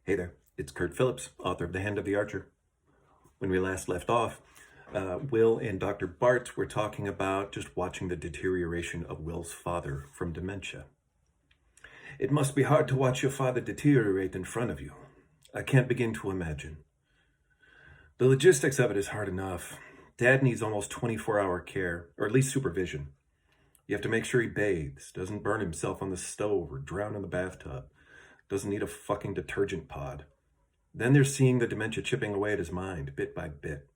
Hey there, it's Kurt Phillips, author of The Hand of the Archer. When we last left off, Will and Dr. Bartz were talking about just watching the deterioration of Will's father from dementia. It must be hard to watch your father deteriorate in front of you. I can't begin to imagine. The logistics of it is hard enough. Dad needs almost 24-hour care, or at least supervision. You have to make sure he bathes, doesn't burn himself on the stove or drown in the bathtub, doesn't need a fucking detergent pod. Then there's seeing the dementia chipping away at his mind, bit by bit.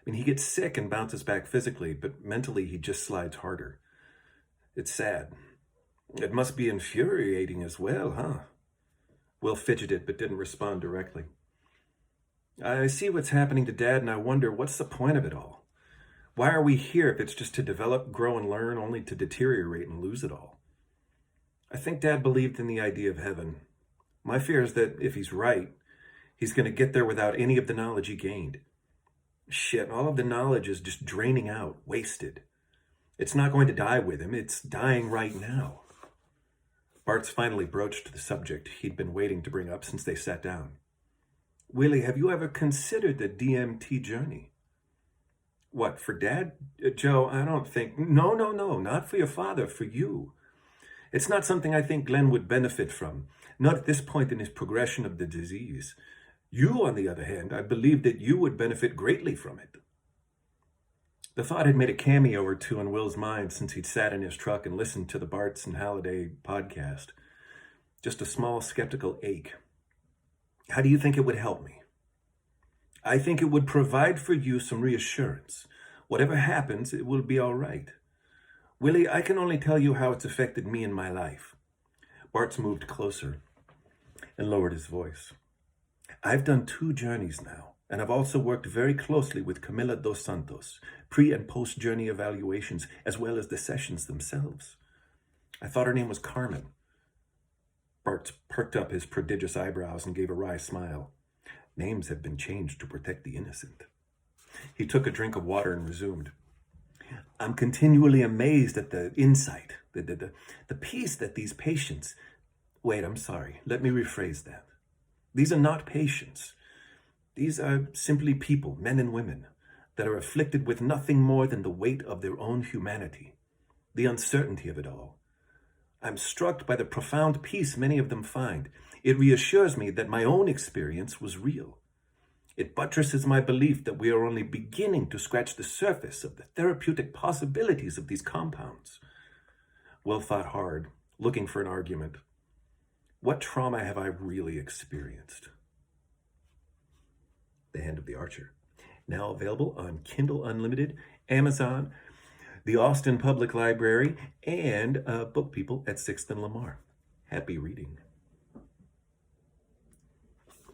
I mean, he gets sick and bounces back physically, but mentally he just slides harder. It's sad. It must be infuriating as well, huh? Will fidgeted but didn't respond directly. I see what's happening to Dad and I wonder, what's the point of it all? Why are we here if it's just to develop, grow, and learn, only to deteriorate and lose it all? I think Dad believed in the idea of heaven. My fear is that if he's right, he's going to get there without any of the knowledge he gained. Shit, all of the knowledge is just draining out, wasted. It's not going to die with him, it's dying right now. Bartz finally broached the subject he'd been waiting to bring up since they sat down. Willie, have you ever considered the DMT journey? What, for Dad? Joe, I don't think... No, not for your father, for you. It's not something I think Glenn would benefit from, not at this point in his progression of the disease. You, on the other hand, I believe that you would benefit greatly from it. The thought had made a cameo or two in Will's mind since he'd sat in his truck and listened to the Bartz and Halliday podcast. Just a small skeptical ache. How do you think it would help me? I think it would provide for you some reassurance. Whatever happens, it will be all right. Willie, I can only tell you how it's affected me in my life. Bartz moved closer and lowered his voice. I've done 2 journeys now, and I've also worked very closely with Camila dos Santos, pre- and post-journey evaluations, as well as the sessions themselves. I thought her name was Carmen. Bartz perked up his prodigious eyebrows and gave a wry smile. Names have been changed to protect the innocent. He took a drink of water and resumed. I'm continually amazed at the insight, the peace that these patients... Wait, I'm sorry. Let me rephrase that. These are not patients. These are simply people, men and women, that are afflicted with nothing more than the weight of their own humanity, the uncertainty of it all. I'm struck by the profound peace many of them find. It reassures me that my own experience was real. It buttresses my belief that we are only beginning to scratch the surface of the therapeutic possibilities of these compounds. Will thought hard, looking for an argument. What trauma have I really experienced? The Hand of the Archer. Now available on Kindle Unlimited, Amazon, the Austin Public Library, and Book People at 6th and Lamar. Happy reading.